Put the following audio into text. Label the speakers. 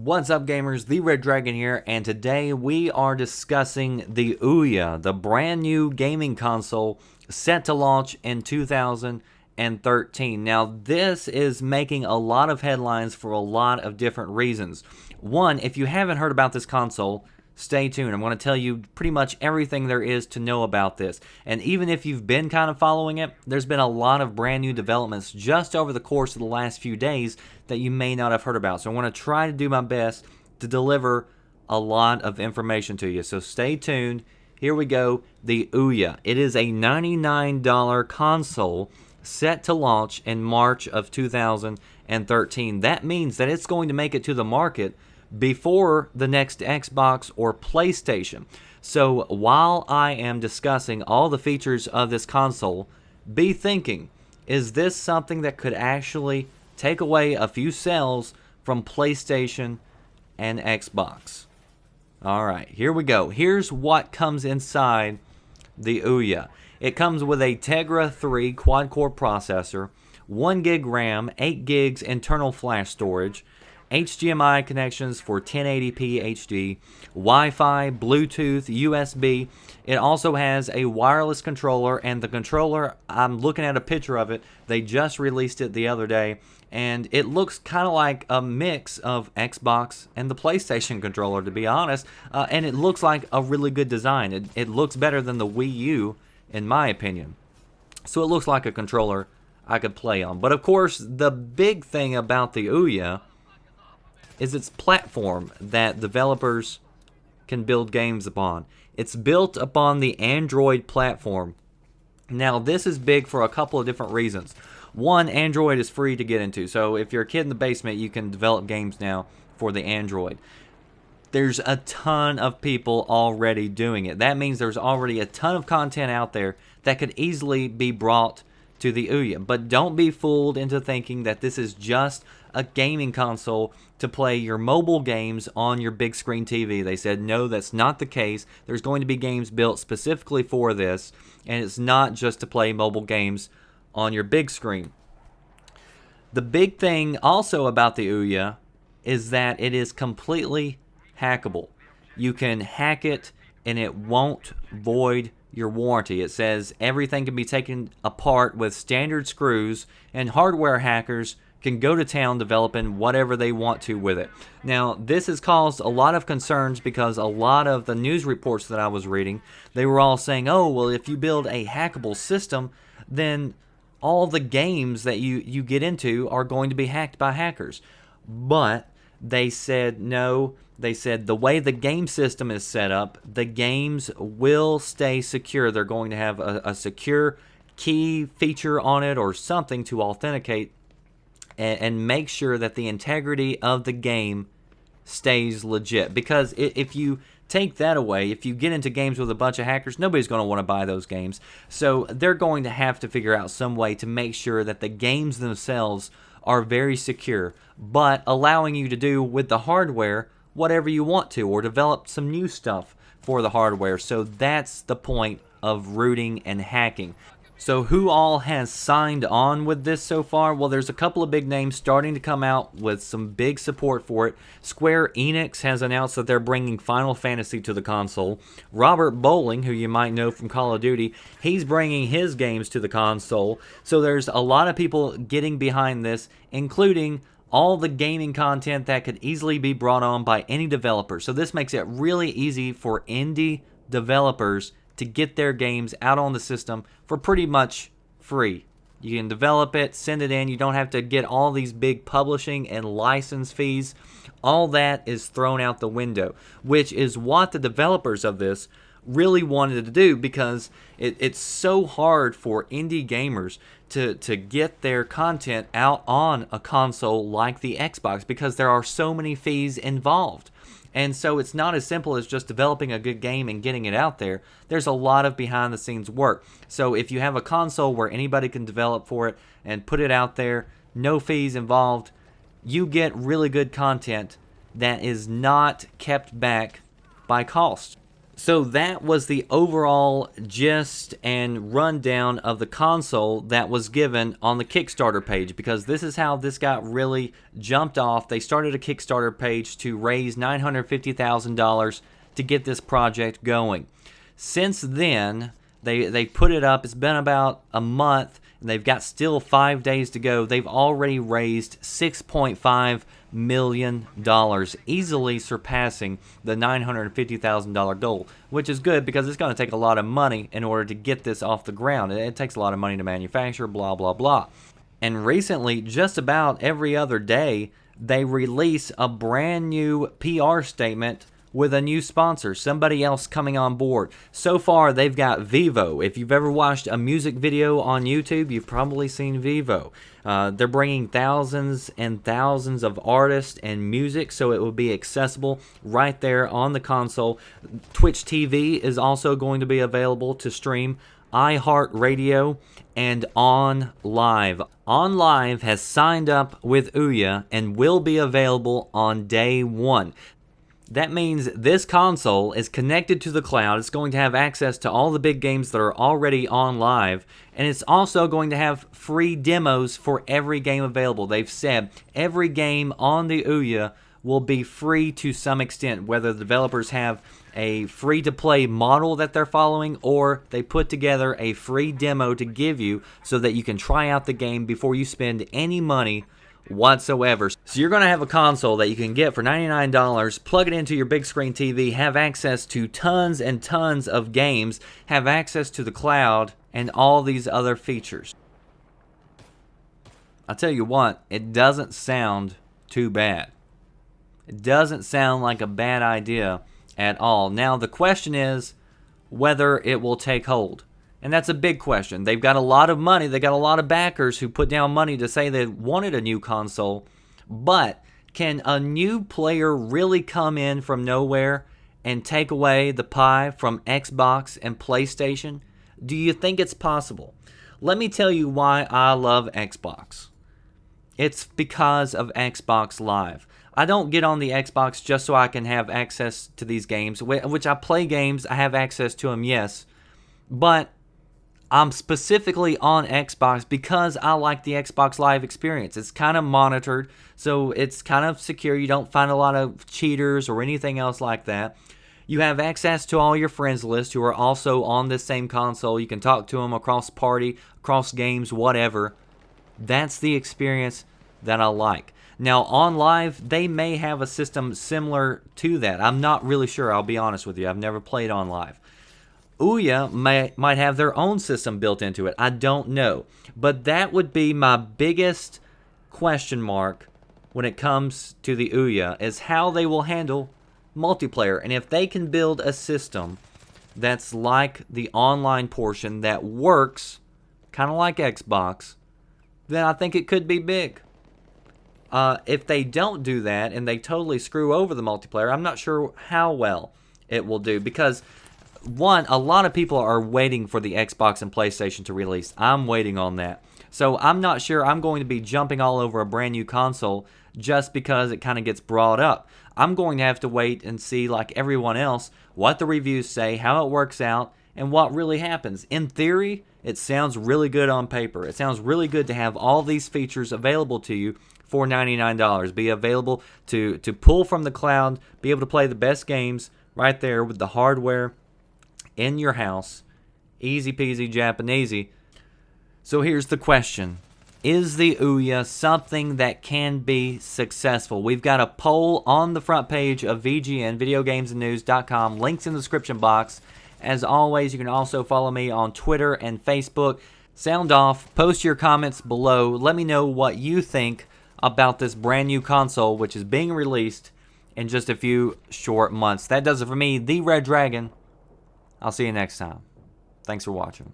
Speaker 1: What's up, gamers? The Red Dragon here, and today we are discussing the Ouya, the brand new gaming console set to launch in 2013. Now, this is making a lot of headlines for a lot of different reasons. One, if you haven't heard about this console, stay tuned. I'm going to tell you pretty much everything there is to know about this. And even if you've been kind of following it, there's been a lot of brand new developments just over the course of the last few days that you may not have heard about. So I want to try to do my best to deliver a lot of information to you. So stay tuned. Here we go. The Ouya. It is a $99 console set to launch in March of 2013. That means that it's going to make it to the market before the next Xbox or PlayStation. So while I am discussing all the features of this console, be thinking, is this something that could actually take away a few sales from PlayStation and Xbox? Alright, here we go. Here's what comes inside the Ouya. It comes with a Tegra 3 quad-core processor, 1 gig RAM, 8 gigs internal flash storage, HDMI connections for 1080p HD, Wi-Fi, Bluetooth, USB. It also has a wireless controller, and the controller, I'm looking at a picture of it. They just released it the other day, and it looks kind of like a mix of Xbox and the PlayStation controller, to be honest, and it looks like a really good design. It looks better than the Wii U, in my opinion. So it looks like a controller I could play on. But of course, the big thing about the Ouya is its platform that developers can build games upon. It's built upon the Android platform. Now, this is big for a couple of different reasons. One, Android is free to get into, so if you're a kid in the basement, you can develop games now for the Android. There's a ton of people already doing it. That means there's already a ton of content out there that could easily be brought to the Ouya. But don't be fooled into thinking that this is just a gaming console to play your mobile games on your big screen TV. They said, no, that's not the case. There's going to be games built specifically for this, and it's not just to play mobile games on your big screen. The big thing also about the Ouya is that it is completely hackable. You can hack it and it won't void your warranty. It says everything can be taken apart with standard screws, and hardware hackers can go to town developing whatever they want to with it. Now, this has caused a lot of concerns because a lot of the news reports that I was reading, they were all saying, oh, well, if you build a hackable system, then all the games that you get into are going to be hacked by hackers. But they said no. They said the way the game system is set up, the games will stay secure. They're going to have a secure key feature on it or something to authenticate and make sure that the integrity of the game stays legit. Because if you take that away, if you get into games with a bunch of hackers, nobody's going to want to buy those games. So they're going to have to figure out some way to make sure that the games themselves are very secure, but allowing you to do with the hardware whatever you want to, or develop some new stuff for the hardware. So that's the point of rooting and hacking. So who all has signed on with this so far? Well, there's a couple of big names starting to come out with some big support for it. Square Enix has announced that they're bringing Final Fantasy to the console. Robert Bowling, who you might know from Call of Duty, he's bringing his games to the console. So there's a lot of people getting behind this, including all the gaming content that could easily be brought on by any developer. So this makes it really easy for indie developers to get their games out on the system for pretty much free. You can develop it, send it in. You don't have to get all these big publishing and license fees. All that is thrown out the window, which is what the developers of this really wanted to do, because it's so hard for indie gamers to get their content out on a console like the Xbox, because there are so many fees involved. And so it's not as simple as just developing a good game and getting it out there. There's a lot of behind the scenes work. So if you have a console where anybody can develop for it and put it out there, no fees involved, you get really good content that is not kept back by cost. So that was the overall gist and rundown of the console that was given on the Kickstarter page, because this is how this got really jumped off. They started a Kickstarter page to raise $950,000 to get this project going. Since then, they put it up. It's been about a month, and they've got still 5 days to go. They've already raised $6.5 million, easily surpassing the $950,000 goal, which is good because it's going to take a lot of money in order to get this off the ground. It takes a lot of money to manufacture, blah, blah, blah. And recently, just about every other day, they release a brand new PR statement with a new sponsor, somebody else coming on board. So far, they've got Vivo. If you've ever watched a music video on YouTube, you've probably seen Vivo. They're bringing thousands and thousands of artists and music, so it will be accessible right there on the console. Twitch TV is also going to be available to stream. iHeartRadio and OnLive. OnLive has signed up with Ouya and will be available on day one. That means this console is connected to the cloud. It's going to have access to all the big games that are already on live, and it's also going to have free demos for every game available. They've said every game on the Ouya will be free to some extent, whether the developers have a free-to-play model that they're following, or they put together a free demo to give you so that you can try out the game before you spend any money whatsoever. So you're going to have a console that you can get for $99, plug it into your big screen TV, have access to tons and tons of games, have access to the cloud, and all these other features. I'll tell you what, it doesn't sound too bad. It doesn't sound like a bad idea at all. Now the question is whether it will take hold. And that's a big question. They've got a lot of money. They got a lot of backers who put down money to say they wanted a new console. But can a new player really come in from nowhere and take away the pie from Xbox and PlayStation? Do you think it's possible? Let me tell you why I love Xbox. It's because of Xbox Live. I don't get on the Xbox just so I can have access to these games, which I play games. I have access to them, yes. But I'm specifically on Xbox because I like the Xbox Live experience. It's kind of monitored, so it's kind of secure. You don't find a lot of cheaters or anything else like that. You have access to all your friends list who are also on this same console. You can talk to them across party, across games, whatever. That's the experience that I like. Now, on Live, they may have a system similar to that. I'm not really sure, I'll be honest with you. I've never played on Live. Ouya might have their own system built into it. I don't know. But that would be my biggest question mark when it comes to the Ouya, is how they will handle multiplayer. And if they can build a system that's like the online portion that works, kind of like Xbox, then I think it could be big. If they don't do that and they totally screw over the multiplayer, I'm not sure how well it will do, because one, a lot of people are waiting for the Xbox and PlayStation to release. I'm waiting on that. So I'm not sure I'm going to be jumping all over a brand new console just because it kind of gets brought up. I'm going to have to wait and see, like everyone else, what the reviews say, how it works out, and what really happens. In theory, it sounds really good on paper. It sounds really good to have all these features available to you for $99. Be available to pull from the cloud, be able to play the best games right there with the hardware in your house. Easy peasy Japanesey. So here's the question. Is the Ouya something that can be successful? We've got a poll on the front page of VGN, videogamesandnews.com. Links in the description box. As always, you can also follow me on Twitter and Facebook. Sound off. Post your comments below. Let me know what you think about this brand new console, which is being released in just a few short months. That does it for me, the Red Dragon. I'll see you next time. Thanks for watching.